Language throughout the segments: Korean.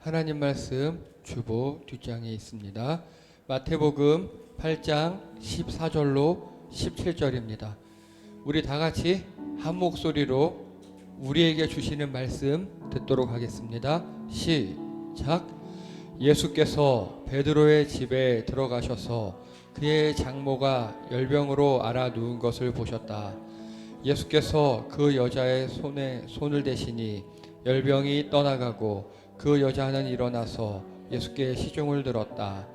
하나님 말씀 주보 뒷장에 있습니다. 마태복음 8장 14절로 17절입니다. 우리 다 같이 한 목소리로 우리에게 주시는 말씀 듣도록 하겠습니다. 시작. 예수께서 베드로의 집에 들어가셔서 그의 장모가 열병으로 앓아 누운 것을 보셨다. 예수께서 그 여자의 손에 손을 대시니 열병이 떠나가고 그 여자는 일어나서 예수께 시중을 들었다.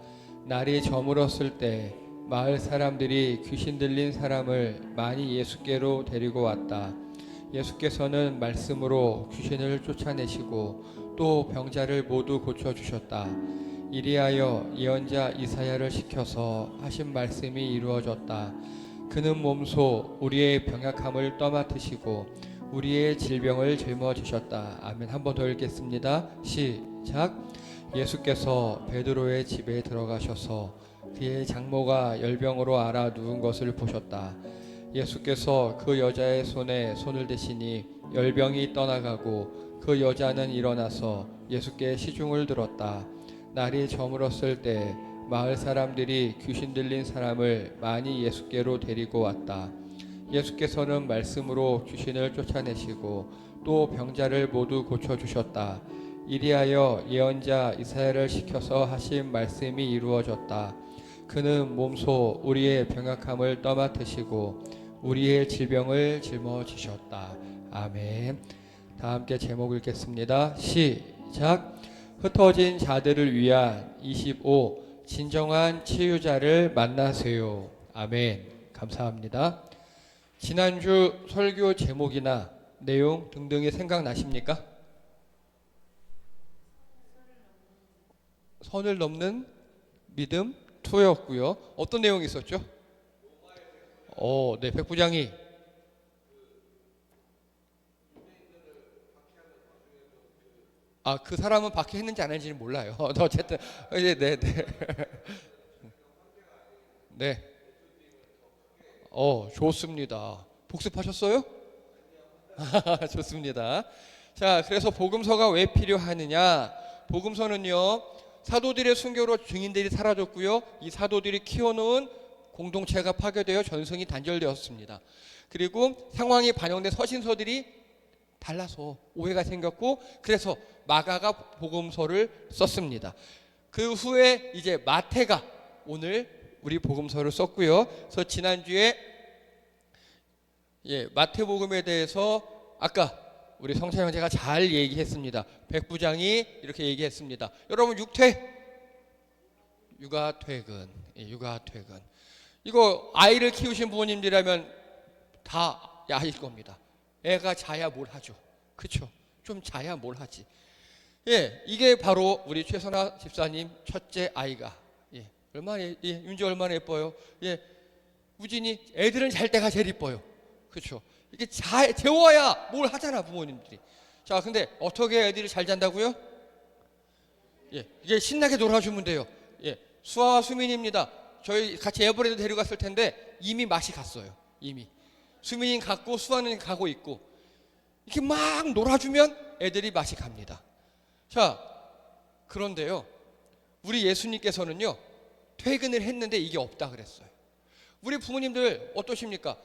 날이 저물었을 때 마을 사람들이 귀신 들린 사람을 많이 예수께로 데리고 왔다. 예수께서는 말씀으로 귀신을 쫓아내시고 또 병자를 모두 고쳐주셨다. 이리하여 예언자 이사야를 시켜서 하신 말씀이 이루어졌다. 그는 몸소 우리의 병약함을 떠맡으시고 우리의 질병을 짊어지셨다. 아멘. 한 번 더 읽겠습니다. 시작. 예수께서 베드로의 집에 들어가셔서 그의 장모가 열병으로 앓아 누운 것을 보셨다. 예수께서 그 여자의 손에 손을 대시니 열병이 떠나가고 그 여자는 일어나서 예수께 시중을 들었다. 날이 저물었을 때 마을 사람들이 귀신 들린 사람을 많이 예수께로 데리고 왔다. 예수께서는 말씀으로 귀신을 쫓아내시고 또 병자를 모두 고쳐주셨다. 이리하여 예언자 이사야를 시켜서 하신 말씀이 이루어졌다. 그는 몸소 우리의 병약함을 떠맡으시고 우리의 질병을 짊어지셨다. 아멘. 다 함께 제목 읽겠습니다. 시작. 흩어진 자들을 위한 25 진정한 치유자를 만나세요. 아멘. 감사합니다. 지난주 설교 제목이나 내용 등등이 생각나십니까? 선을 넘는 믿음 2였고요. 어떤 내용이 있었죠? 네, 백부장이 그 사람은 박해했는지 안 했는지는 몰라요. 어쨌든 네. 네. 좋습니다. 복습하셨어요? 좋습니다. 자, 그래서 복음서가 왜 필요하느냐? 복음서는요, 사도들의 순교로 증인들이 사라졌고요, 이 사도들이 키워놓은 공동체가 파괴되어 전승이 단절되었습니다. 그리고 상황이 반영된 서신서들이 달라서 오해가 생겼고, 그래서 마가가 복음서를 썼습니다. 그 후에 이제 마태가 오늘 우리 복음서를 썼고요. 그래서 지난주에 마태복음에 대해서 아까 우리 성찬 형제가 잘 얘기했습니다. 백부장이 이렇게 얘기했습니다. 여러분 육아퇴근. 이거 아이를 키우신 부모님들이라면 다 아실 겁니다. 애가 자야 뭘 하죠. 그렇죠? 좀 자야 뭘 하지. 이게 바로 우리 최선아 집사님 첫째 아이가 윤지 얼마나 예뻐요. 우진이 애들은 잘 때가 제일 예뻐요. 그렇죠? 이게 재워야 뭘 하잖아 부모님들이. 자, 근데 어떻게 애들이 잘 잔다고요? 이게 신나게 놀아주면 돼요. 수아와 수민입니다. 저희 같이 에버랜드 데려갔을 텐데 이미 맛이 갔어요. 이미 수민이 갔고 수아는 가고 있고, 이렇게 막 놀아주면 애들이 맛이 갑니다. 자, 그런데요, 우리 예수님께서는요 퇴근을 했는데 이게 없다 그랬어요. 우리 부모님들 어떠십니까?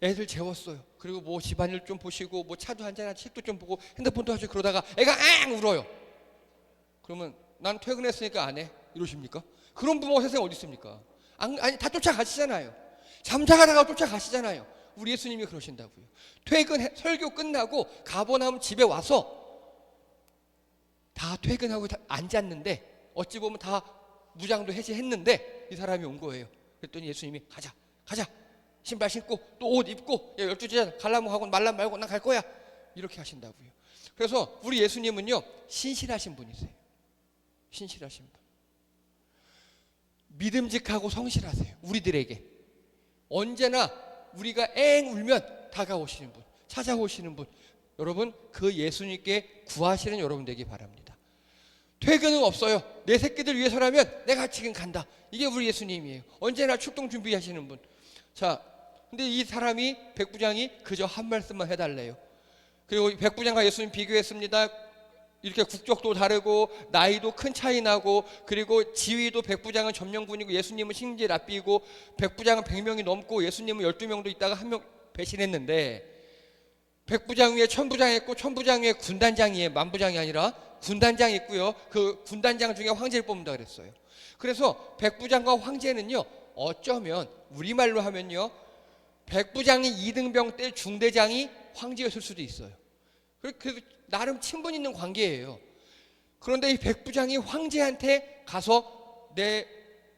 애들 재웠어요. 그리고 뭐 집안일 좀 보시고 뭐 차도 한잔하고 책도 좀 보고 핸드폰도 하시고 그러다가 애가 앙 울어요. 그러면 난 퇴근했으니까 안 해 이러십니까? 그런 부모가 세상에 어디 있습니까? 아니, 다 쫓아가시잖아요. 잠자가다가 쫓아가시잖아요. 우리 예수님이 그러신다고요. 설교 끝나고 가버나움 집에 와서 다 퇴근하고 앉았는데, 어찌 보면 다 무장도 해제했는데 이 사람이 온 거예요. 그랬더니 예수님이 가자 신발 신고 또 옷 입고 12시간 갈라면 하고 말란 말고 난 갈 거야 이렇게 하신다고요. 그래서 우리 예수님은요 신실하신 분이세요. 신실하신 분, 믿음직하고 성실하세요. 우리들에게 언제나 우리가 엥 울면 다가오시는 분, 찾아오시는 분, 여러분 그 예수님께 구하시는 여러분 되기 바랍니다. 퇴근은 없어요. 내 새끼들 위해서라면 내가 지금 간다. 이게 우리 예수님이에요. 언제나 출동 준비하시는 분. 자, 근데 이 사람이 백부장이 그저 한 말씀만 해달래요. 그리고 백부장과 예수님 비교했습니다. 이렇게 국적도 다르고 나이도 큰 차이 나고, 그리고 지위도 백부장은 점령군이고 예수님은 신지 랍비고, 백부장은 100명이 넘고 예수님은 12명도 있다가 한 명 배신했는데, 백부장 위에 천부장 있고 천부장 위에 군단장이, 만부장이 아니라 군단장이 있고요. 그 군단장 중에 황제를 뽑는다 그랬어요. 그래서 백부장과 황제는요, 어쩌면 우리말로 하면요, 백부장이 이등병 때 중대장이 황제였을 수도 있어요. 그래서 나름 친분 있는 관계예요. 그런데 이 백부장이 황제한테 가서 내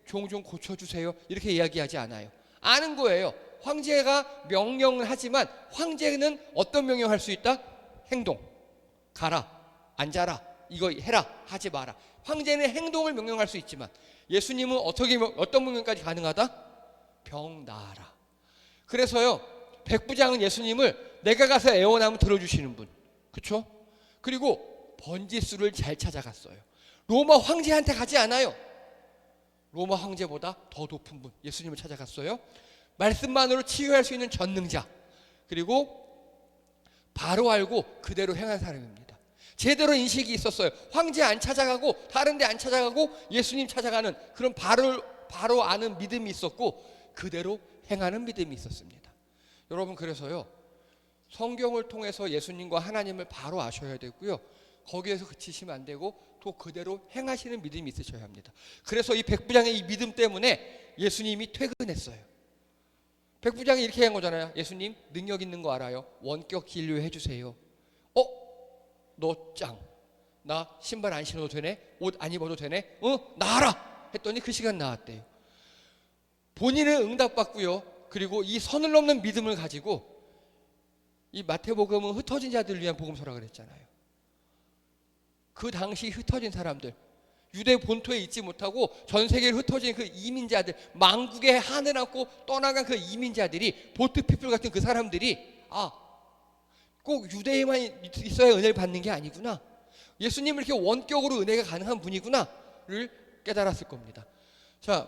종 좀 고쳐주세요 이렇게 이야기하지 않아요. 아는 거예요. 황제가 명령을 하지만 황제는 어떤 명령할 수 있다? 행동. 가라, 앉아라, 이거 해라, 하지 마라. 황제는 행동을 명령할 수 있지만 예수님은 어떤 명령까지 가능하다? 병 나아라. 그래서요, 백부장은 예수님을 내가 가서 애원하면 들어주시는 분, 그렇죠? 그리고 번지수를 잘 찾아갔어요. 로마 황제한테 가지 않아요. 로마 황제보다 더 높은 분, 예수님을 찾아갔어요. 말씀만으로 치유할 수 있는 전능자, 그리고 바로 알고 그대로 행한 사람입니다. 제대로 인식이 있었어요. 황제 안 찾아가고 다른 데 안 찾아가고 예수님 찾아가는 그런 바로 아는 믿음이 있었고, 그대로 행하는 믿음이 있었습니다. 여러분, 그래서요, 성경을 통해서 예수님과 하나님을 바로 아셔야 되고요, 거기에서 그치시면 안 되고 또 그대로 행하시는 믿음이 있으셔야 합니다. 그래서 이 백부장의 이 믿음 때문에 예수님이 퇴근했어요. 백부장이 이렇게 한 거잖아요. 예수님, 능력 있는 거 알아요. 원격 진료해 주세요. 너 짱. 나 신발 안 신어도 되네? 옷 안 입어도 되네? 나아라! 했더니 그 시간 나았대요. 본인은 응답받고요, 그리고 이 선을 넘는 믿음을 가지고, 이 마태복음은 흩어진 자들을 위한 복음서라 그랬잖아요. 그 당시 흩어진 사람들, 유대 본토에 있지 못하고 전 세계를 흩어진 그 이민자들, 만국의 하늘 안고 떠나간 그 이민자들이, 보트피플 같은 그 사람들이, 꼭 유대에만 있어야 은혜를 받는 게 아니구나, 예수님을 이렇게 원격으로 은혜가 가능한 분이구나를 깨달았을 겁니다. 자,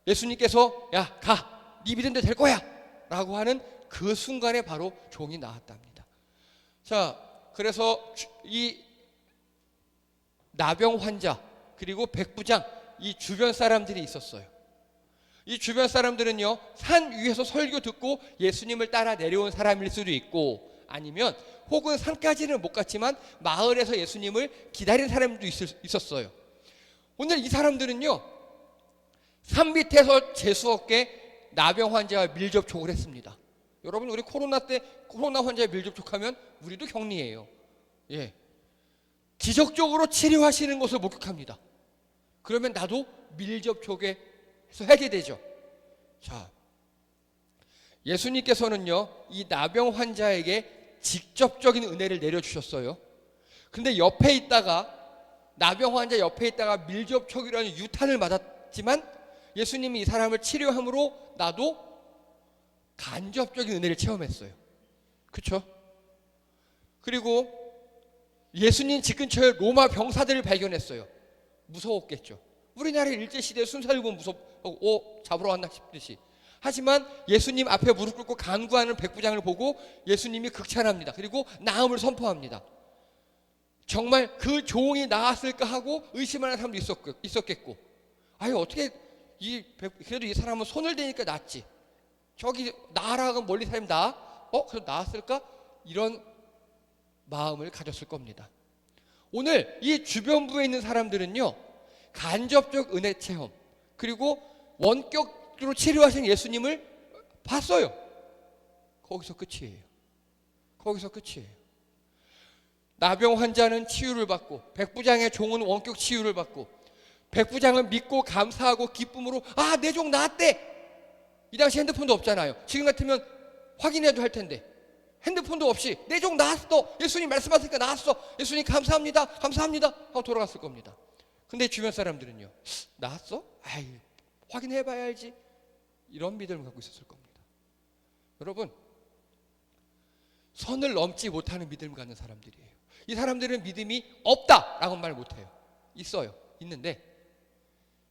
예수님께서 야, 가, 네 믿음 대로 될 거야 라고 하는 그 순간에 바로 종이 나왔답니다. 자, 그래서 이 나병 환자 그리고 백부장, 이 주변 사람들이 있었어요. 이 주변 사람들은요, 산 위에서 설교 듣고 예수님을 따라 내려온 사람일 수도 있고, 아니면 혹은 산까지는 못 갔지만 마을에서 예수님을 기다린 사람도 있었어요. 오늘 이 사람들은요, 산 밑에서 재수없게 나병 환자와 밀접촉을 했습니다. 여러분, 우리 코로나 때 코로나 환자와 밀접촉하면 우리도 격리해요. 예. 기적적으로 치료하시는 것을 목격합니다. 그러면 나도 밀접촉에서 하게 되죠. 자, 예수님께서는요, 이 나병 환자에게 직접적인 은혜를 내려주셨어요. 근데 옆에 있다가, 나병 환자 옆에 있다가 밀접촉이라는 유탄을 맞았지만 예수님이 이 사람을 치료함으로 나도 간접적인 은혜를 체험했어요. 그렇죠? 그리고 예수님 집 근처에 로마 병사들을 발견했어요. 무서웠겠죠. 우리나라 일제시대 순살군 잡으러 왔나 싶듯이. 하지만 예수님 앞에 무릎 꿇고 간구하는 백부장을 보고 예수님이 극찬합니다. 그리고 나음을 선포합니다. 정말 그 종이 나았을까 하고 의심하는 사람도 있었겠고, 어떻게 그래도 이 사람은 손을 대니까 낫지, 저기 나아라고 멀리 사람 그래도 나았을까? 이런 마음을 가졌을 겁니다. 오늘 이 주변부에 있는 사람들은요, 간접적 은혜 체험, 그리고 원격으로 치료하신 예수님을 봤어요. 거기서 끝이에요. 거기서 끝이에요. 나병 환자는 치유를 받고, 백부장의 종은 원격 치유를 받고, 백부장은 믿고 감사하고 기쁨으로 내 종 나았대. 이 당시 핸드폰도 없잖아요. 지금 같으면 확인해도 할 텐데 핸드폰도 없이 내 종 나았어, 예수님 말씀하시니까 나았어, 예수님 감사합니다, 감사합니다 하고 돌아갔을 겁니다. 근데 주변 사람들은요, 나았어? 확인해봐야 알지, 이런 믿음을 갖고 있었을 겁니다. 여러분, 선을 넘지 못하는 믿음을 갖는 사람들이에요. 이 사람들은 믿음이 없다라고 말 못해요. 있어요. 있는데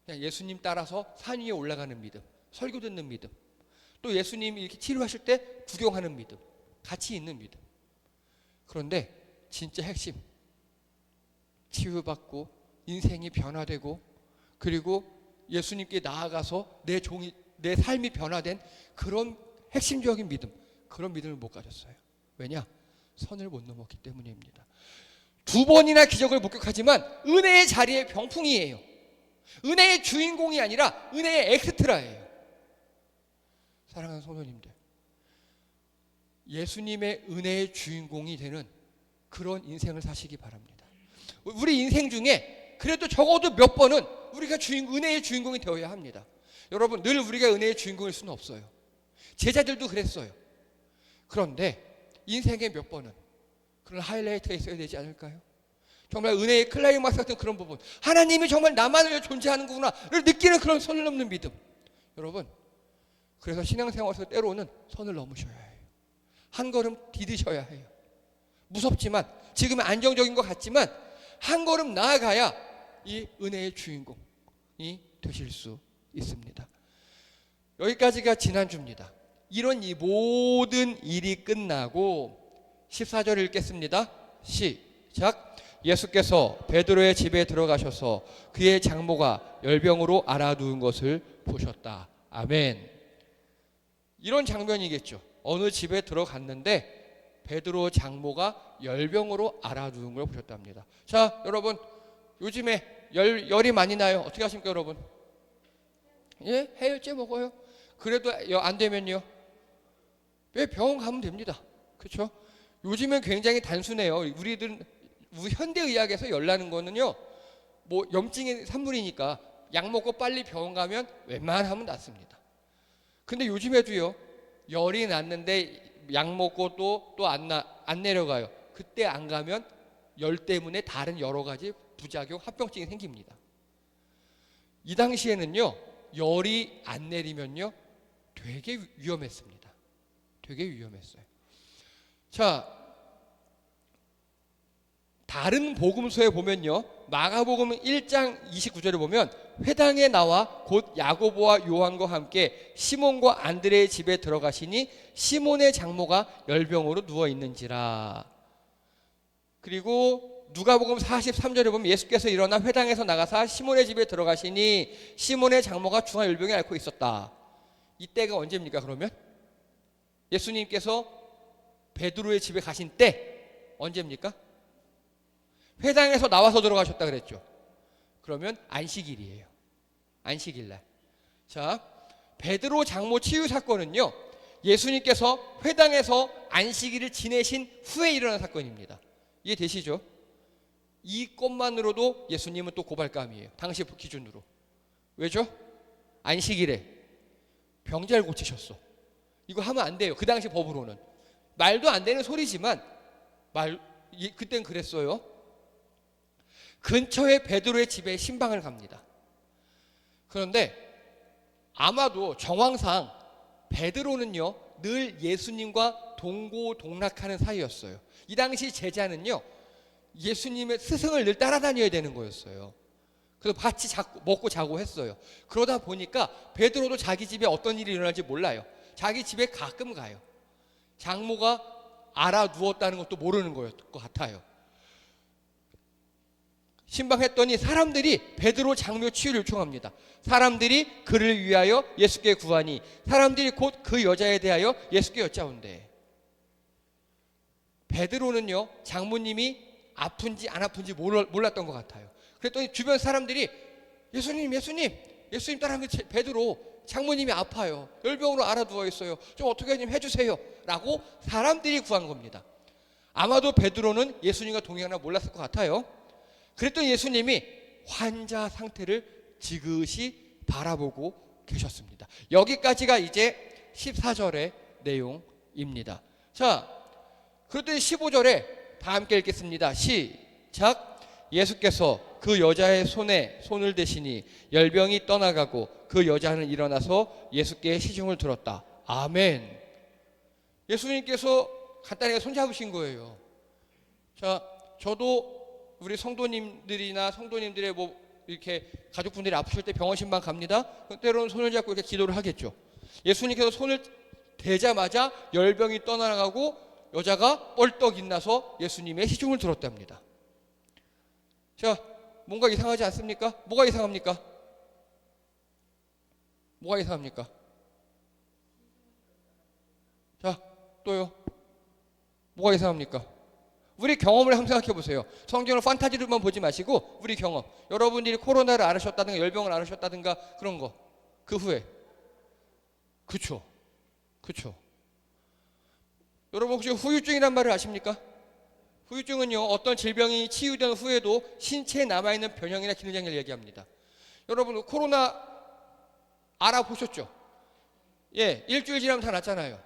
그냥 예수님 따라서 산 위에 올라가는 믿음, 설교 듣는 믿음, 또 예수님이 이렇게 치료하실 때 구경하는 믿음, 같이 있는 믿음. 그런데 진짜 핵심, 치유받고 인생이 변화되고 그리고 예수님께 나아가서 내 삶이 변화된 그런 핵심적인 믿음, 그런 믿음을 못 가졌어요. 왜냐? 선을 못 넘었기 때문입니다. 2번이나 기적을 목격하지만 은혜의 자리에 병풍이에요. 은혜의 주인공이 아니라 은혜의 엑스트라예요. 사랑하는 성도님들, 예수님의 은혜의 주인공이 되는 그런 인생을 사시기 바랍니다. 우리 인생 중에 그래도 적어도 몇 번은 우리가 은혜의 주인공이 되어야 합니다. 여러분, 늘 우리가 은혜의 주인공일 수는 없어요. 제자들도 그랬어요. 그런데 인생의 몇 번은 그런 하이라이트가 있어야 되지 않을까요? 정말 은혜의 클라이막스 같은 그런 부분, 하나님이 정말 나만을 위해 존재하는구나를 느끼는 그런 선을 넘는 믿음. 여러분, 그래서 신앙생활에서 때로는 선을 넘으셔야 해요. 한 걸음 디디셔야 해요. 무섭지만, 지금은 안정적인 것 같지만 한 걸음 나아가야 이 은혜의 주인공이 되실 수 있습니다. 여기까지가 지난주입니다. 이런 이 모든 일이 끝나고 14절을 읽겠습니다. 시작. 예수께서 베드로의 집에 들어가셔서 그의 장모가 열병으로 앓아누운 것을 보셨다. 아멘. 이런 장면이겠죠. 어느 집에 들어갔는데 베드로 장모가 열병으로 앓아누운 걸 보셨답니다. 자, 여러분, 요즘에 열이 많이 나요. 어떻게 하십니까, 여러분? 예? 해열제 먹어요. 그래도 안 되면요, 왜 병원 가면 됩니다. 그렇죠? 요즘은 굉장히 단순해요. 우리 현대의학에서 열 나는 거는요, 뭐 염증의 산물이니까 약 먹고 빨리 병원 가면 웬만하면 낫습니다. 근데 요즘에도요, 열이 났는데 약 먹고 또 안 내려가요. 그때 안 가면 열 때문에 다른 여러 가지 부작용, 합병증이 생깁니다. 이 당시에는요, 열이 안 내리면요, 되게 위험했습니다. 되게 위험했어요. 자, 다른 복음서에 보면요, 마가복음 1장 29절에 보면 회당에 나와 곧 야고보와 요한과 함께 시몬과 안드레의 집에 들어가시니 시몬의 장모가 열병으로 누워 있는지라. 그리고 누가복음 43절에 보면 예수께서 일어나 회당에서 나가사 시몬의 집에 들어가시니 시몬의 장모가 중화열병에 앓고 있었다. 이때가 언제입니까? 그러면 예수님께서 베드로의 집에 가신 때 언제입니까? 회당에서 나와서 들어가셨다 그랬죠. 그러면 안식일이에요. 안식일날. 자, 베드로 장모 치유 사건은요, 예수님께서 회당에서 안식일을 지내신 후에 일어난 사건입니다. 이해되시죠? 이 것만으로도 예수님은 또 고발감이에요. 당시 기준으로. 왜죠? 안식일에 병자를 고치셨어. 이거 하면 안 돼요. 그 당시 법으로는. 말도 안 되는 소리지만 그땐 그랬어요. 근처에 베드로의 집에 신방을 갑니다. 그런데 아마도 정황상 베드로는요, 늘 예수님과 동고동락하는 사이였어요. 이 당시 제자는요, 예수님의 스승을 늘 따라다녀야 되는 거였어요. 그래서 같이 먹고 자고 했어요. 그러다 보니까 베드로도 자기 집에 어떤 일이 일어날지 몰라요. 자기 집에 가끔 가요. 장모가 알아누웠다는 것도 모르는 것 같아요. 신방했더니 사람들이 베드로 장모 치유를 요청합니다. 사람들이 그를 위하여 예수께 구하니 사람들이 곧 그 여자에 대하여 예수께 여짜온대. 베드로는요, 장모님이 아픈지 안 아픈지 몰랐던 것 같아요. 그랬더니 주변 사람들이 예수님 따라한 그 베드로 장모님이 아파요. 열병으로 앓아누워 있어요. 좀 어떻게 좀 해주세요. 라고 사람들이 구한 겁니다. 아마도 베드로는 예수님과 동행하나 몰랐을 것 같아요. 그랬더니 예수님이 환자 상태를 지그시 바라보고 계셨습니다. 여기까지가 이제 14절의 내용입니다. 자, 그랬더니 15절에 다 함께 읽겠습니다. 시작. 예수께서 그 여자의 손에 손을 대시니 열병이 떠나가고 그 여자는 일어나서 예수께 시중을 들었다. 아멘. 예수님께서 간단하게 손잡으신 거예요. 자, 저도 우리 성도님들이나 성도님들의 이렇게 가족분들이 아프실 때 병원 신방 갑니다. 때로는 손을 잡고 이렇게 기도를 하겠죠. 예수님께서 손을 대자마자 열병이 떠나가고 여자가 뻘떡 일어나서 예수님의 시중을 들었답니다. 자, 뭔가 이상하지 않습니까? 뭐가 이상합니까? 뭐가 이상합니까? 자, 또요. 뭐가 이상합니까? 우리 경험을 한번 생각해 보세요. 성경을 판타지로만 보지 마시고 우리 경험. 여러분들이 코로나를 앓으셨다든가 열병을 앓으셨다든가 그런 거. 그 후에. 그쵸. 그쵸. 여러분 혹시 후유증이란 말을 아십니까? 후유증은요, 어떤 질병이 치유된 후에도 신체에 남아있는 변형이나 기능장애를 얘기합니다. 여러분 코로나 알아보셨죠? 예, 일주일 지나면 다 낫잖아요.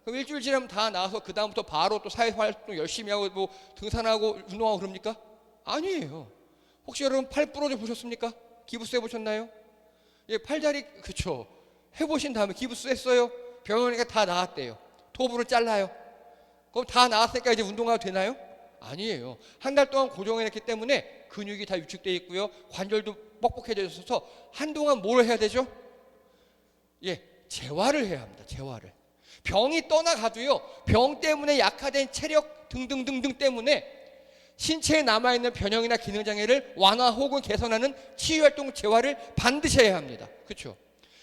그럼 일주일 지나면 다 나와서 그 다음부터 바로 또 사회활동 열심히 하고 뭐 등산하고 운동하고 그럽니까? 아니에요. 혹시 여러분 팔 부러져 보셨습니까? 기부스 해보셨나요? 예, 팔다리 그쵸. 해보신 다음에 기부스 했어요. 병원에 다 나았대요. 도브를 잘라요. 그럼 다 나았으니까 이제 운동하도 되나요? 아니에요. 한 달 동안 고정해놨기 때문에 근육이 다 위축되어 있고요. 관절도 뻑뻑해져 있어서 한동안 뭘 해야 되죠? 예, 재활을 해야 합니다. 재활을. 병이 떠나가도요, 병 때문에 약화된 체력 등등등등 때문에 신체에 남아있는 변형이나 기능장애를 완화 혹은 개선하는 치유활동 재활을 반드시 해야 합니다. 그렇죠?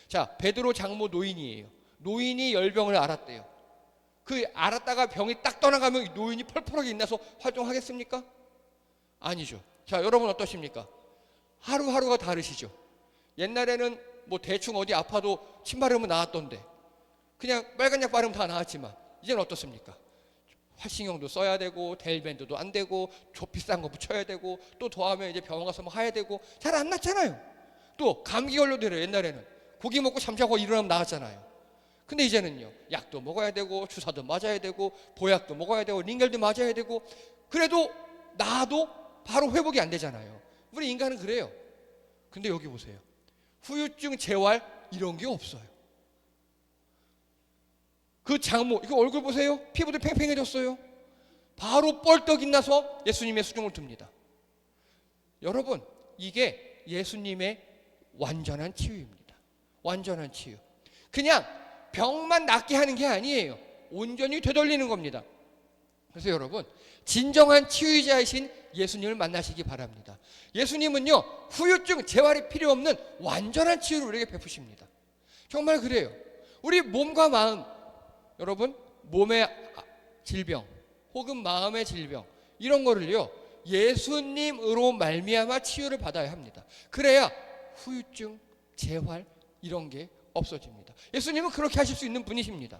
자, 베드로 장모 노인이에요. 노인이 열병을 앓았대요. 그 앓았다가 병이 딱 떠나가면 노인이 펄펄하게 인나서 활동하겠습니까? 아니죠. 자, 여러분 어떠십니까? 하루하루가 다르시죠? 옛날에는 뭐 대충 어디 아파도 침 바르면 나았던데 그냥 빨간 약 바르면 다 나았지만 이제는 어떻습니까? 활신경도 써야 되고 델밴드도 안 되고 비싼 거 붙여야 되고 또 더하면 이제 병원 가서 뭐 해야 되고 잘 안 낫잖아요. 또 감기 걸려도 그래요. 옛날에는 고기 먹고 잠자고 일어나면 나았잖아요. 근데 이제는요, 약도 먹어야 되고 주사도 맞아야 되고 보약도 먹어야 되고 링겔도 맞아야 되고 그래도 나아도 바로 회복이 안 되잖아요. 우리 인간은 그래요. 근데 여기 보세요. 후유증 재활 이런 게 없어요. 그 장모 이거 얼굴 보세요. 피부도 팽팽해졌어요. 바로 뻘떡 일나서 예수님의 수종을 듭니다. 여러분 이게 예수님의 완전한 치유입니다. 완전한 치유. 그냥 병만 낫게 하는 게 아니에요. 온전히 되돌리는 겁니다. 그래서 여러분 진정한 치유자이신 예수님을 만나시기 바랍니다. 예수님은요 후유증 재활이 필요 없는 완전한 치유를 우리에게 베푸십니다. 정말 그래요. 우리 몸과 마음, 여러분 몸의 질병 혹은 마음의 질병 이런 거를요 예수님으로 말미암아 치유를 받아야 합니다. 그래야 후유증 재활 이런 게 없어집니다. 예수님은 그렇게 하실 수 있는 분이십니다.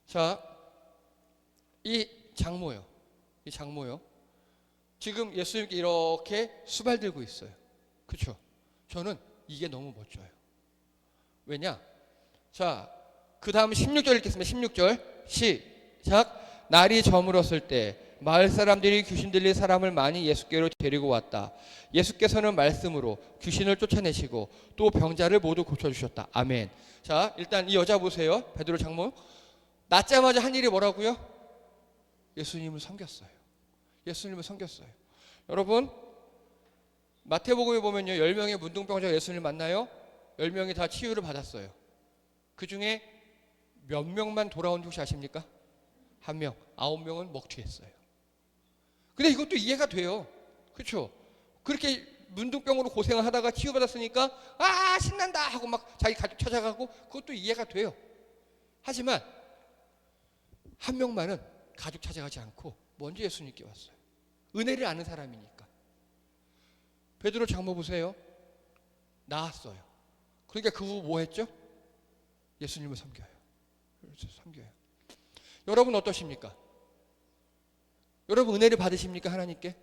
자, 이 장모요. 지금 예수님께 이렇게 수발 들고 있어요. 그렇죠? 저는 이게 너무 멋져요. 왜냐? 자, 그 다음 16절 읽겠습니다. 16절 시작. 날이 저물었을 때 마을 사람들이 귀신 들린 사람을 많이 예수께로 데리고 왔다. 예수께서는 말씀으로 귀신을 쫓아내시고 또 병자를 모두 고쳐주셨다. 아멘. 자, 일단 이 여자 보세요. 베드로 장모. 낳자마자 한 일이 뭐라고요? 예수님을 섬겼어요. 예수님을 섬겼어요. 여러분 마태복음에 보면요 10명의 문둥병자가 예수님을 만나요. 10명이 다 치유를 받았어요. 그 중에 몇 명만 돌아온 줄 혹시 아십니까? 1명, 9명은 먹튀했어요. 근데 이것도 이해가 돼요. 그렇죠? 그렇게 문둥병으로 고생을 하다가 치유받았으니까 아 신난다 하고 막 자기 가족 찾아가고 그것도 이해가 돼요. 하지만 1명만은 가족 찾아가지 않고 먼저 예수님께 왔어요. 은혜를 아는 사람이니까. 베드로 장모 보세요. 나았어요. 그러니까 그 후 뭐 했죠? 예수님을 섬겨요. 섬겨요. 여러분 어떠십니까? 여러분 은혜를 받으십니까? 하나님께?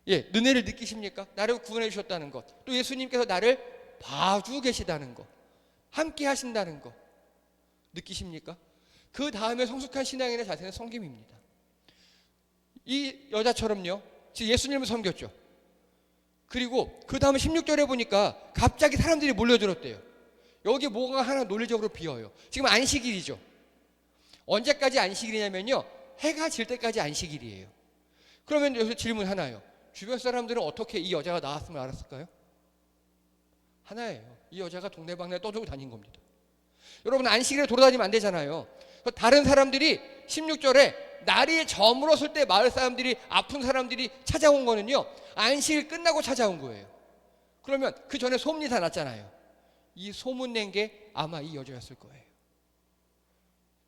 예, 은혜를 느끼십니까? 나를 구원해 주셨다는 것. 또 예수님께서 나를 봐주고 계시다는 것. 함께 하신다는 것. 느끼십니까? 그 다음에 성숙한 신앙인의 자세는 섬김입니다. 이 여자처럼요. 지금 예수님을 섬겼죠. 그리고 그 다음에 16절에 보니까 갑자기 사람들이 몰려들었대요. 여기 뭐가 하나 논리적으로 비어요. 지금 안식일이죠. 언제까지 안식일이냐면요. 해가 질 때까지 안식일이에요. 그러면 여기서 질문 하나요. 주변 사람들은 어떻게 이 여자가 나왔음을 알았을까요? 하나예요. 이 여자가 동네방네 떠들고 다닌 겁니다. 여러분 안식일에 돌아다니면 안 되잖아요. 다른 사람들이 16절에 날이 저물었을 때 마을 사람들이, 아픈 사람들이 찾아온 거는요, 안식일 끝나고 찾아온 거예요. 그러면 그 전에 소문이 다 났잖아요. 이 소문 낸 게 아마 이 여자였을 거예요.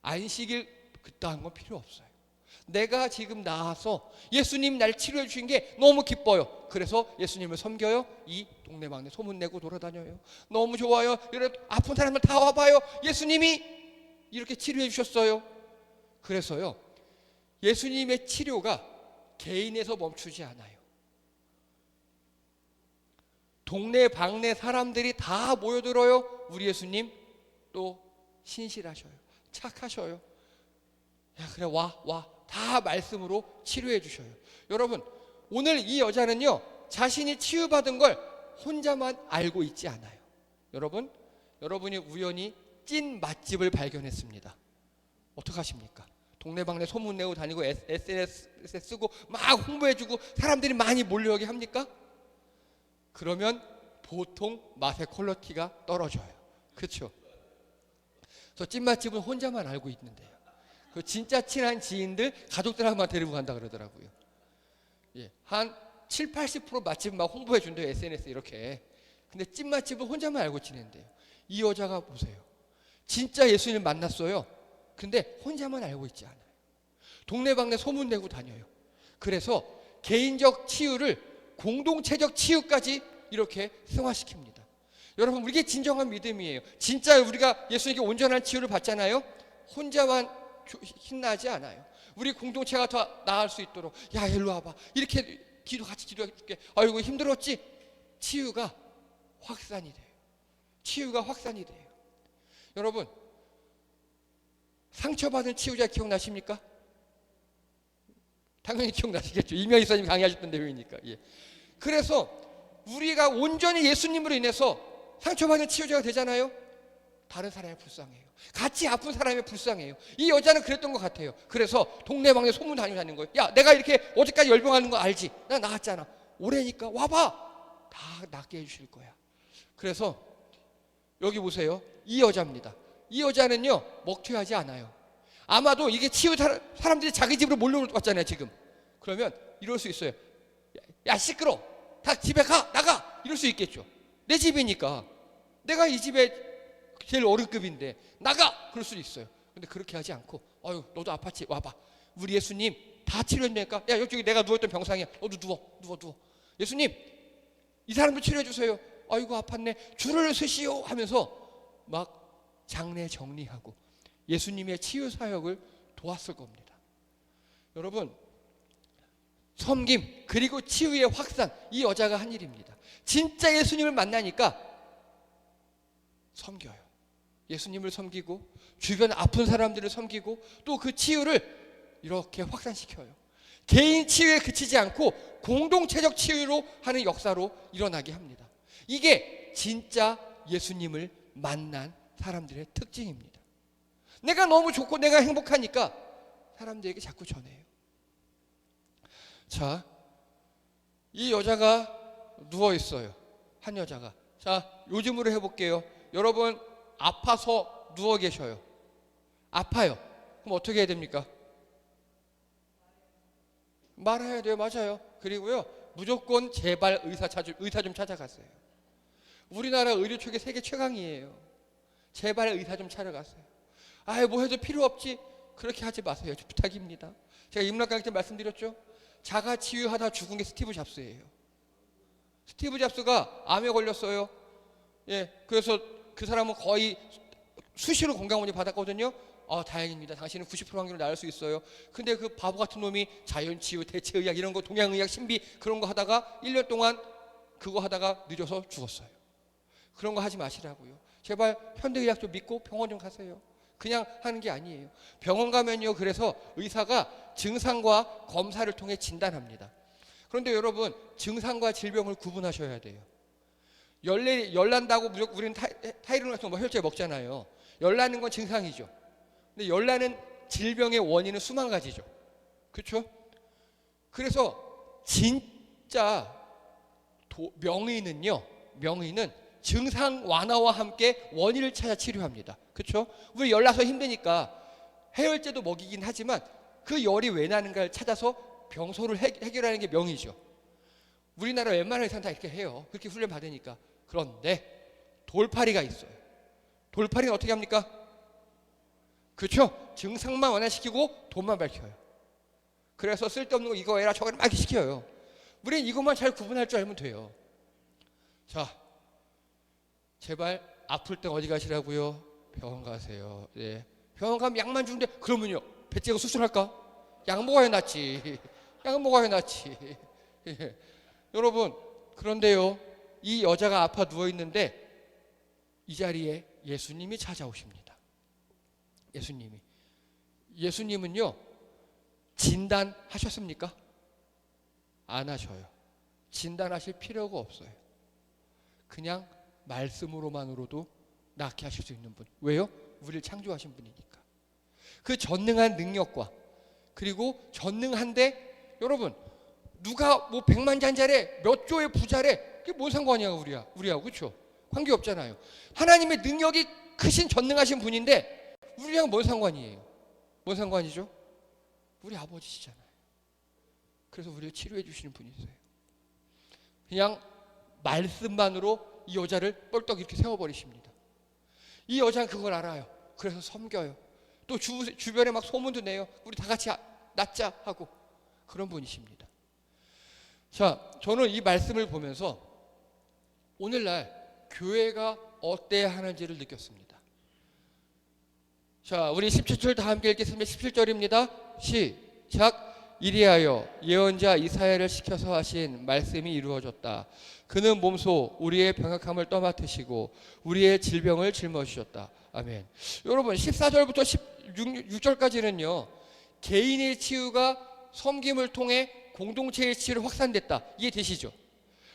안식일 그따한 건 필요 없어요. 내가 지금 나와서 예수님 날 치료해 주신 게 너무 기뻐요. 그래서 예수님을 섬겨요. 이 동네방네 소문내고 돌아다녀요. 너무 좋아요. 이래 아픈 사람들 다 와봐요. 예수님이 이렇게 치료해 주셨어요. 그래서요, 예수님의 치료가 개인에서 멈추지 않아요. 동네 방네 사람들이 다 모여들어요. 우리 예수님 또 신실하셔요. 착하셔요. 야, 그래, 와. 다 말씀으로 치료해 주셔요. 여러분, 오늘 이 여자는요, 자신이 치유받은 걸 혼자만 알고 있지 않아요. 여러분이 우연히 찐 맛집을 발견했습니다. 어떡하십니까? 동네방네 소문내고 다니고 SNS에 쓰고 막 홍보해주고 사람들이 많이 몰려오게 합니까? 그러면 보통 맛의 퀄리티가 떨어져요. 그렇죠? 그래서 찐맛집은 혼자만 알고 있는데요, 그 진짜 친한 지인들, 가족들 한번 데리고 간다 그러더라고요. 예, 한 7, 80% 맛집 막 홍보해 준대요, SNS에 이렇게. 근데 찐맛집은 혼자만 알고 지낸대요. 이 여자가 보세요. 진짜 예수님 만났어요. 근데 혼자만 알고 있지 않아요. 동네방네 소문내고 다녀요. 그래서 개인적 치유를 공동체적 치유까지 이렇게 승화시킵니다. 여러분, 이게 진정한 믿음이에요. 진짜 우리가 예수님께 온전한 치유를 받잖아요. 혼자만 힘나지 않아요. 우리 공동체가 더 나을 수 있도록, 야, 일로 와봐, 이렇게 같이 기도해줄게. 아이고 힘들었지? 치유가 확산이 돼요. 치유가 확산이 돼요. 여러분, 상처받은 치유자 기억나십니까? 당연히 기억나시겠죠. 이명희 선생님 강의하셨던 내용이니까. 예. 그래서 우리가 온전히 예수님으로 인해서 상처받은 치유자가 되잖아요. 다른 사람이 불쌍해요. 같이 아픈 사람이 불쌍해요. 이 여자는 그랬던 것 같아요. 그래서 동네방네 소문 다니는 거예요. 야, 내가 이렇게 어제까지 열병하는 거 알지? 나 나았잖아. 오래니까 와봐. 다 낫게 해주실 거야. 그래서 여기 보세요. 이 여자입니다. 이 여자는요, 먹튀하지 않아요. 아마도 이게 치유 사람들이 자기 집으로 몰려왔잖아요, 지금. 그러면 이럴 수 있어요. 야, 시끄러. 다 집에 가, 나가. 이럴 수 있겠죠. 내 집이니까. 내가 이 집에 제일 어른급인데 나가! 그럴 수도 있어요. 근데 그렇게 하지 않고, 아유, 너도 아팠지? 와봐. 우리 예수님 다 치료해주니까, 야, 여기 내가 누웠던 병상이야. 너도 누워. 예수님, 이 사람도 치료해주세요. 아이고, 아팠네. 줄을 서시오 하면서 막 장례 정리하고 예수님의 치유 사역을 도왔을 겁니다. 여러분, 섬김 그리고 치유의 확산, 이 여자가 한 일입니다. 진짜 예수님을 만나니까 섬겨요. 예수님을 섬기고 주변 아픈 사람들을 섬기고 또 그 치유를 이렇게 확산시켜요. 개인 치유에 그치지 않고 공동체적 치유로 하는 역사로 일어나게 합니다. 이게 진짜 예수님을 만난 사람들의 특징입니다. 내가 너무 좋고 내가 행복하니까 사람들에게 자꾸 전해요. 자, 이 여자가 누워 있어요. 한 여자가. 자, 요즘으로 해볼게요. 여러분, 아파서 누워 계셔요. 아파요. 그럼 어떻게 해야 됩니까? 말해야 돼요. 맞아요. 그리고요, 무조건 제발 의사 좀 찾아가세요. 우리나라 의료 쪽에 세계 최강이에요. 제발 의사 좀 찾아가세요. 아유, 뭐 해도 필요 없지. 그렇게 하지 마세요. 부탁입니다. 제가 인문학 강의 때 말씀드렸죠. 자가 치유하다 죽은 게 스티브 잡스예요. 스티브 잡스가 암에 걸렸어요. 예, 그래서 그 사람은 거의 수시로 건강원리 받았거든요. 다행입니다. 당신은 90% 확률로 나을 수 있어요. 근데 그 바보 같은 놈이 자연치유, 대체의학 이런 거, 동양의학, 신비 그런 거 하다가 1년 동안 그거 하다가 늦어서 죽었어요. 그런 거 하지 마시라고요. 제발 현대의학 좀 믿고 병원 좀 가세요. 그냥 하는 게 아니에요. 병원 가면요, 그래서 의사가 증상과 검사를 통해 진단합니다. 그런데 여러분, 증상과 질병을 구분하셔야 돼요. 열난다고 무조건 우리는 타이레놀 같은 거 혈제 먹잖아요. 열나는 건 증상이죠. 근데 열나는 질병의 원인은 수만 가지죠. 그렇죠? 그래서 진짜 명의는 증상 완화와 함께 원인을 찾아 치료합니다. 그렇죠? 우리 열나서 힘드니까 해열제도 먹이긴 하지만 그 열이 왜 나는가를 찾아서 병소를 해결하는 게 명이죠. 우리나라 웬만한 의사는 다 이렇게 해요. 그렇게 훈련 받으니까. 그런데 돌팔이가 있어요. 돌팔이는 어떻게 합니까? 그렇죠? 증상만 완화시키고 돈만 밝혀요. 그래서 쓸데없는 거 이거 해라 저거 해라 막 시켜요. 우리는 이것만 잘 구분할 줄 알면 돼요. 자, 제발 아플 때 어디 가시라고요? 병원 가세요. 네. 병원 가면 약만 주는데 그러면요 배째고 수술할까? 약 먹어야 낫지. 약 먹어야 낫지. 예. 여러분 그런데요 이 여자가 아파 누워 있는데 이 자리에 예수님이 찾아오십니다. 예수님은요 진단하셨습니까? 안 하셔요. 진단하실 필요가 없어요. 그냥 말씀으로만으로도 낫게 하실 수 있는 분. 왜요? 우리를 창조하신 분이니까. 그 전능한 능력과 그리고 전능한데 여러분 누가 뭐 백만장자래 몇 조의 부자래 그게 뭔 상관이야 우리하고 그렇죠? 관계없잖아요. 하나님의 능력이 크신 전능하신 분인데 우리랑 뭔 상관이에요? 뭔 상관이죠? 우리 아버지시잖아요. 그래서 우리를 치료해 주시는 분이세요. 그냥 말씀만으로 이 여자를 뻘떡 이렇게 세워버리십니다. 이 여자는 그걸 알아요. 그래서 섬겨요. 또 주변에 막 소문도 내요. 우리 다 같이 낫자 하고 그런 분이십니다. 자, 저는 이 말씀을 보면서 오늘날 교회가 어때야 하는지를 느꼈습니다. 자, 우리 17절 다 함께 읽겠습니다. 17절입니다. 시작. 이리하여 예언자 이사야를 시켜서 하신 말씀이 이루어졌다. 그는 몸소 우리의 병약함을 떠맡으시고 우리의 질병을 짊어지셨다. 아멘. 여러분 14절부터 16절까지는요 개인의 치유가 섬김을 통해 공동체의 치유로 확산됐다. 이해되시죠?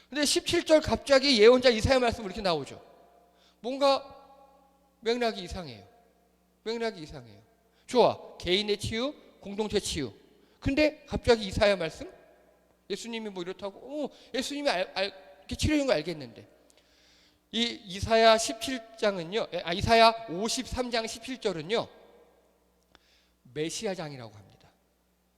근데 17절 갑자기 예언자 이사야 말씀 이렇게 나오죠. 뭔가 맥락이 이상해요. 좋아. 개인의 치유, 공동체 치유. 근데 갑자기 이사야 말씀? 예수님이 뭐 이렇다고? 예수님이 이렇게 치료인 거 알겠는데. 이 이사야 17장은요, 이사야 53장 17절은요, 메시아장이라고 합니다.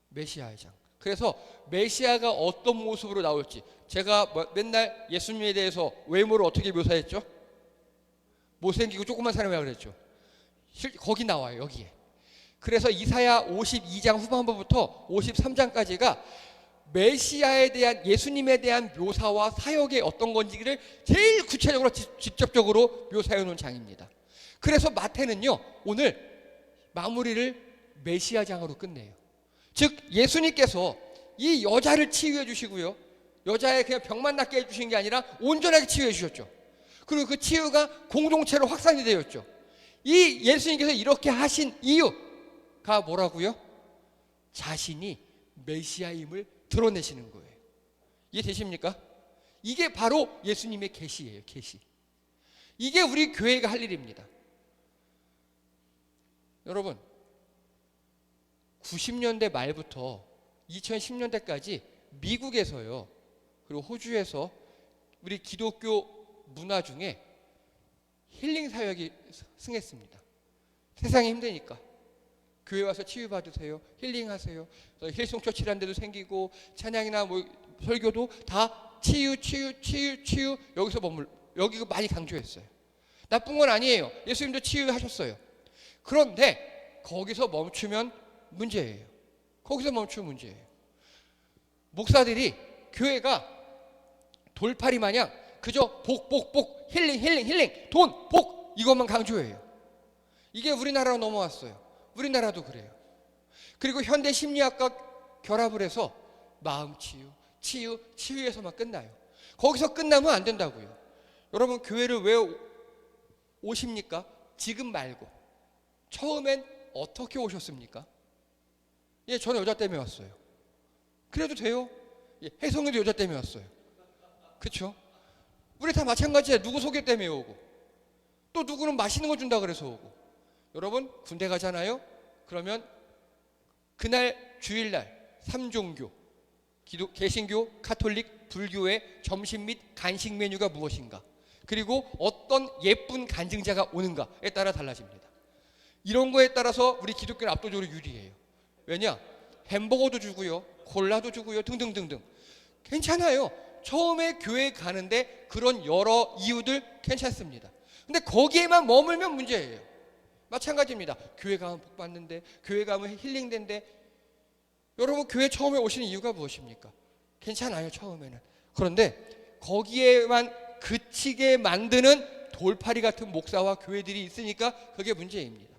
메시아장. 그래서 메시아가 어떤 모습으로 나올지, 제가 맨날 예수님에 대해서 외모를 어떻게 묘사했죠? 못생기고 조그만 사람이라고 그랬죠. 거기 나와요, 여기에. 그래서 이사야 52장 후반부부터 53장까지가 메시아에 대한 예수님에 대한 묘사와 사역의 어떤 건지를 제일 구체적으로 직접적으로 묘사해 놓은 장입니다. 그래서 마태는요 오늘 마무리를 메시아장으로 끝내요. 즉 예수님께서 이 여자를 치유해 주시고요, 여자의 그냥 병만 낫게 해주신 게 아니라 온전하게 치유해 주셨죠. 그리고 그 치유가 공동체로 확산이 되었죠. 이 예수님께서 이렇게 하신 이유가 뭐라고요? 자신이 메시아임을 드러내시는 거예요. 이해되십니까? 이게 바로 예수님의 계시예요. 계시. 이게 우리 교회가 할 일입니다. 여러분 90년대 말부터 2010년대까지 미국에서요 그리고 호주에서 우리 기독교 문화 중에 힐링 사역이 승했습니다. 세상이 힘드니까 교회 와서 치유받으세요. 힐링하세요. 힐송처치라는 데도 생기고 찬양이나 뭐 설교도 다 치유 여기서 여기가 많이 강조했어요. 나쁜 건 아니에요. 예수님도 치유하셨어요. 그런데 거기서 멈추면 문제예요. 목사들이 교회가 돌팔이 마냥 그저 복 힐링 돈 복 이것만 강조해요. 이게 우리나라로 넘어왔어요. 우리나라도 그래요. 그리고 현대 심리학과 결합을 해서 마음 치유에서만 끝나요. 거기서 끝나면 안 된다고요. 여러분 교회를 왜 오십니까? 지금 말고 처음엔 어떻게 오셨습니까? 예, 저는 여자 때문에 왔어요. 그래도 돼요. 예, 혜성이도 여자 때문에 왔어요. 그렇죠? 우리 다 마찬가지예요. 누구 소개 때문에 오고 또 누구는 맛있는 거 준다 그래서 오고. 여러분 군대 가잖아요. 그러면 그날 주일날 3종교 개신교, 카톨릭, 불교의 점심 및 간식 메뉴가 무엇인가, 그리고 어떤 예쁜 간증자가 오는가에 따라 달라집니다. 이런 거에 따라서 우리 기독교는 압도적으로 유리해요. 왜냐? 햄버거도 주고요, 콜라도 주고요, 등등등등. 괜찮아요. 처음에 교회 가는데 그런 여러 이유들 괜찮습니다. 근데 거기에만 머물면 문제예요. 마찬가지입니다. 교회 가면 복 받는데, 교회 가면 힐링된데. 여러분, 교회 처음에 오시는 이유가 무엇입니까? 괜찮아요, 처음에는. 그런데 거기에만 그치게 만드는 돌팔이 같은 목사와 교회들이 있으니까 그게 문제입니다.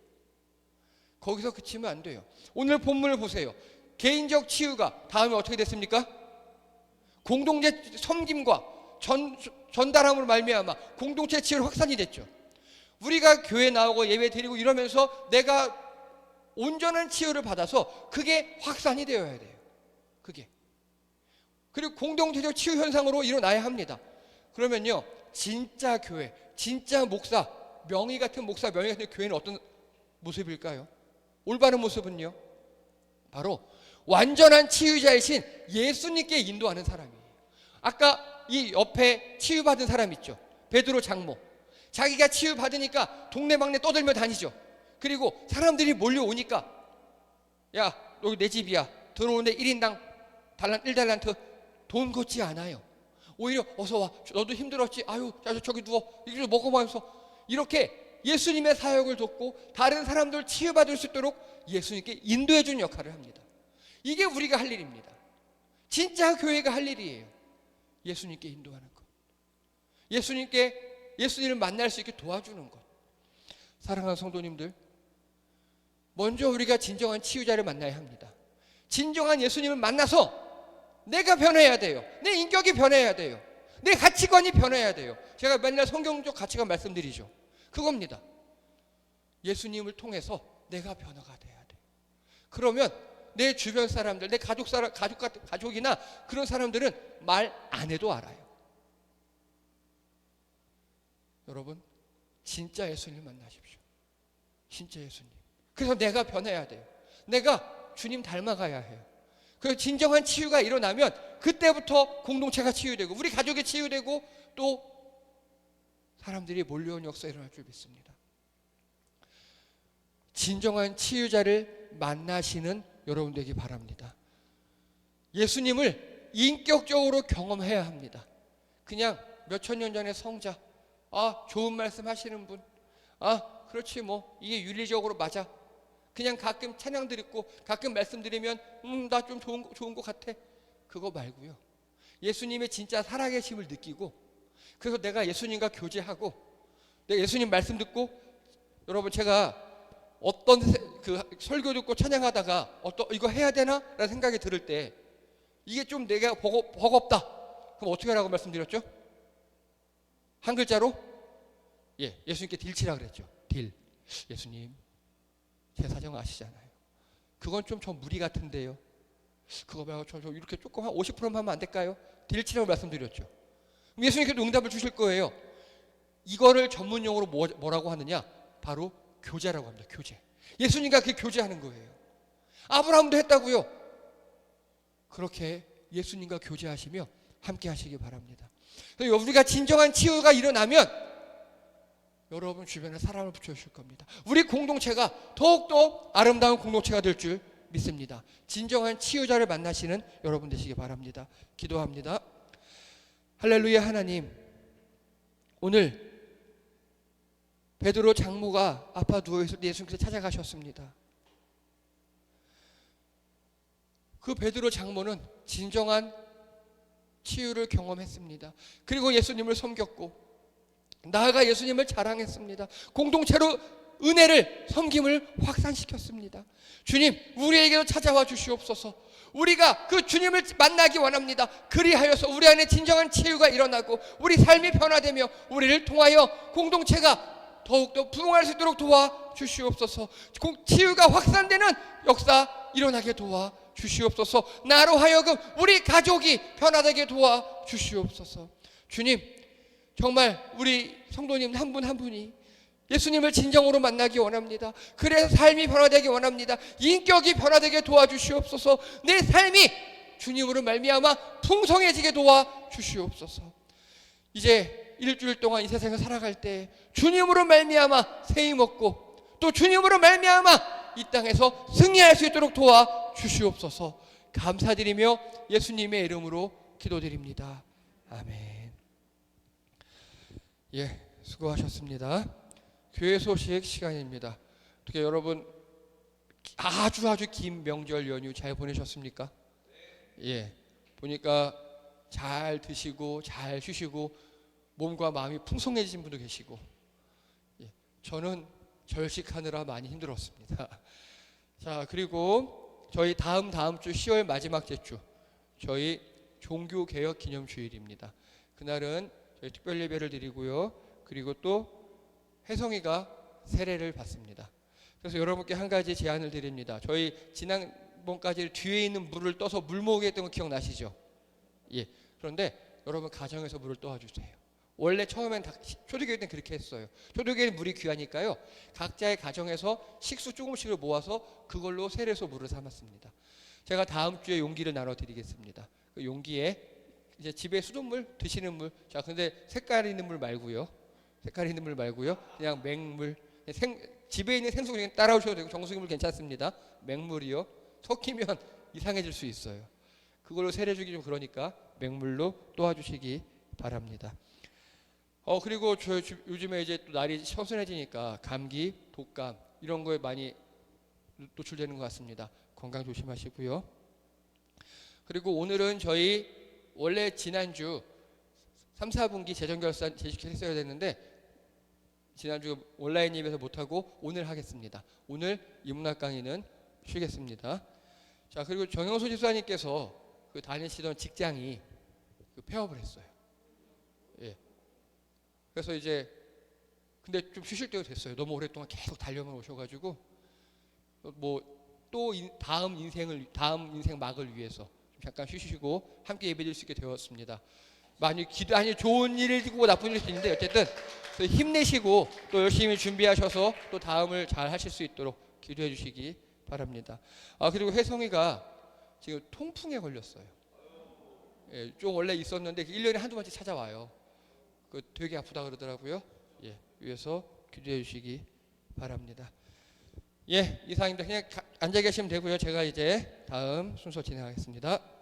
거기서 그치면 안 돼요. 오늘 본문을 보세요. 개인적 치유가 다음에 어떻게 됐습니까? 공동체 섬김과 전달함으로 말미암아 공동체 치유로 확산이 됐죠. 우리가 교회 나오고 예배 드리고 이러면서 내가 온전한 치유를 받아서 그게 확산이 되어야 돼요. 그게. 그리고 공동체적 치유 현상으로 일어나야 합니다. 그러면요, 진짜 교회, 진짜 목사, 명의 같은 목사, 명의 같은 교회는 어떤 모습일까요? 올바른 모습은요, 바로 완전한 치유자이신 예수님께 인도하는 사람이에요. 아까 이 옆에 치유받은 사람 있죠. 베드로 장모. 자기가 치유받으니까 동네방네 떠들며 다니죠. 그리고 사람들이 몰려오니까, 야, 여기 내 집이야. 들어오는데 1인당 1달란트 돈 걷지 않아요. 오히려 어서 와. 너도 힘들었지? 아유, 야, 저기 누워. 이거 먹어보면서 이렇게 예수님의 사역을 돕고 다른 사람들 치유받을 수 있도록 예수님께 인도해 주는 역할을 합니다. 이게 우리가 할 일입니다. 진짜 교회가 할 일이에요. 예수님께 인도하는 것. 예수님을 만날 수 있게 도와주는 것. 사랑하는 성도님들, 먼저 우리가 진정한 치유자를 만나야 합니다. 진정한 예수님을 만나서 내가 변해야 돼요. 내 인격이 변해야 돼요. 내 가치관이 변해야 돼요. 제가 맨날 성경적 가치관 말씀드리죠. 그겁니다. 예수님을 통해서 내가 변화가 돼야 돼요. 그러면 내 주변 사람들, 내 가족이나 그런 사람들은 말 안 해도 알아요. 여러분, 진짜 예수님 만나십시오. 진짜 예수님. 그래서 내가 변해야 돼요. 내가 주님 닮아가야 해요. 그 진정한 치유가 일어나면 그때부터 공동체가 치유되고 우리 가족이 치유되고 또 사람들이 몰려온 역사가 일어날 줄 믿습니다. 진정한 치유자를 만나시는 여러분 되기 바랍니다. 예수님을 인격적으로 경험해야 합니다. 그냥 몇천 년 전의 성자, 좋은 말씀 하시는 분, 그렇지 뭐 이게 윤리적으로 맞아. 그냥 가끔 찬양 드리고 가끔 말씀 드리면 나 좀 좋은 것 같아. 그거 말고요. 예수님의 진짜 살아계심을 느끼고, 그래서 내가 예수님과 교제하고 내가 예수님 말씀 듣고, 여러분 제가 어떤 그 설교 듣고 찬양하다가 이거 해야 되나? 라는 생각이 들을 때 이게 좀 내가 버겁다. 그럼 어떻게 하라고 말씀드렸죠? 한 글자로 예수님께 딜치라 그랬죠. 딜. 예수님 제 사정 아시잖아요. 그건 좀 저 무리 같은데요. 그거 말고 저 이렇게 조금 한 50%만 하면 안 될까요? 딜치라고 말씀드렸죠. 예수님께도 응답을 주실 거예요. 이거를 전문용어로 뭐라고 하느냐? 바로 교제라고 합니다. 교제. 예수님과 그 교제하는 거예요. 아브라함도 했다고요. 그렇게 예수님과 교제하시며 함께 하시기 바랍니다. 우리가 진정한 치유가 일어나면 여러분 주변에 사람을 붙여주실 겁니다. 우리 공동체가 더욱더 아름다운 공동체가 될 줄 믿습니다. 진정한 치유자를 만나시는 여러분 되시기 바랍니다. 기도합니다. 할렐루야. 하나님, 오늘 베드로 장모가 아파 누워있을 때 예수님께서 찾아가셨습니다. 그 베드로 장모는 진정한 치유를 경험했습니다. 그리고 예수님을 섬겼고 나아가 예수님을 자랑했습니다. 공동체로 은혜를, 섬김을 확산시켰습니다. 주님, 우리에게도 찾아와 주시옵소서. 우리가 그 주님을 만나기 원합니다. 그리하여서 우리 안에 진정한 치유가 일어나고 우리 삶이 변화되며 우리를 통하여 공동체가 더욱더 부흥할 수 있도록 도와주시옵소서. 치유가 확산되는 역사 일어나게 도와주시옵소서. 나로 하여금 우리 가족이 변화되게 도와주시옵소서. 주님, 정말 우리 성도님 한 분 한 분이 예수님을 진정으로 만나기 원합니다. 그래서 삶이 변화되기 원합니다. 인격이 변화되게 도와주시옵소서. 내 삶이 주님으로 말미암아 풍성해지게 도와주시옵소서. 이제 일주일 동안 이 세상을 살아갈 때 주님으로 말미암아 새 힘 얻고 또 주님으로 말미암아 이 땅에서 승리할 수 있도록 도와주시옵소서. 주시옵소서. 감사드리며 예수님의 이름으로 기도드립니다. 아멘. 예, 수고하셨습니다. 교회 소식 시간입니다. 어떻게 여러분 아주 긴 명절 연휴 잘 보내셨습니까? 예, 보니까 잘 드시고 잘 쉬시고 몸과 마음이 풍성해지신 분도 계시고, 예, 저는 절식하느라 많이 힘들었습니다. 자, 그리고 저희 다음 주 10월 마지막 주 저희 종교개혁 기념주일입니다. 그날은 저희 특별 예배를 드리고요. 그리고 또 혜성이가 세례를 받습니다. 그래서 여러분께 한 가지 제안을 드립니다. 저희 지난번까지 뒤에 있는 물을 떠서 물 모으게 했던 거 기억나시죠? 예. 그런데 여러분 가정에서 물을 떠와주세요. 원래 처음엔 초대교회 때는 그렇게 했어요. 초대교회는 물이 귀하니까요. 각자의 가정에서 식수 조금씩을 모아서 그걸로 세례소 물을 삼았습니다. 제가 다음 주에 용기를 나눠드리겠습니다. 그 용기에 이제 집에 수돗물 드시는 물, 자 근데 색깔 있는 물 말고요. 그냥 맹물, 집에 있는 생수 그냥 따라오셔도 되고 정수기물 괜찮습니다. 맹물이요. 섞이면 이상해질 수 있어요. 그걸로 세례 주기 좀 그러니까 맹물로 도와주시기 바랍니다. 그리고 요즘에 이제 또 날이 선선해지니까 감기, 독감 이런 거에 많이 노출되는 것 같습니다. 건강 조심하시고요. 그리고 오늘은 저희 원래 지난주 3, 4분기 재정결산 제출했어야 됐는데 지난주 온라인 예배에서 못하고 오늘 하겠습니다. 오늘 인문학 강의는 쉬겠습니다. 자, 그리고 정영수 집사님께서 그 다니시던 직장이 폐업을 했어요. 예. 그래서 이제 근데 좀 쉬실 때가 됐어요. 너무 오랫동안 계속 달려만 오셔가지고 뭐 또 다음 인생 막을 위해서 잠깐 쉬시고 함께 예배드릴 수 있게 되었습니다. 많이 좋은 일을 있고 나쁜 일일 수 있는데 어쨌든 힘내시고 또 열심히 준비하셔서 또 다음을 잘 하실 수 있도록 기도해 주시기 바랍니다. 그리고 혜성이가 지금 통풍에 걸렸어요. 예, 좀 원래 있었는데 1년에 한두 번씩 찾아와요. 되게 아프다 그러더라고요. 예, 위해서 기도해 주시기 바랍니다. 예, 이상입니다. 그냥 앉아 계시면 되고요. 제가 이제 다음 순서 진행하겠습니다.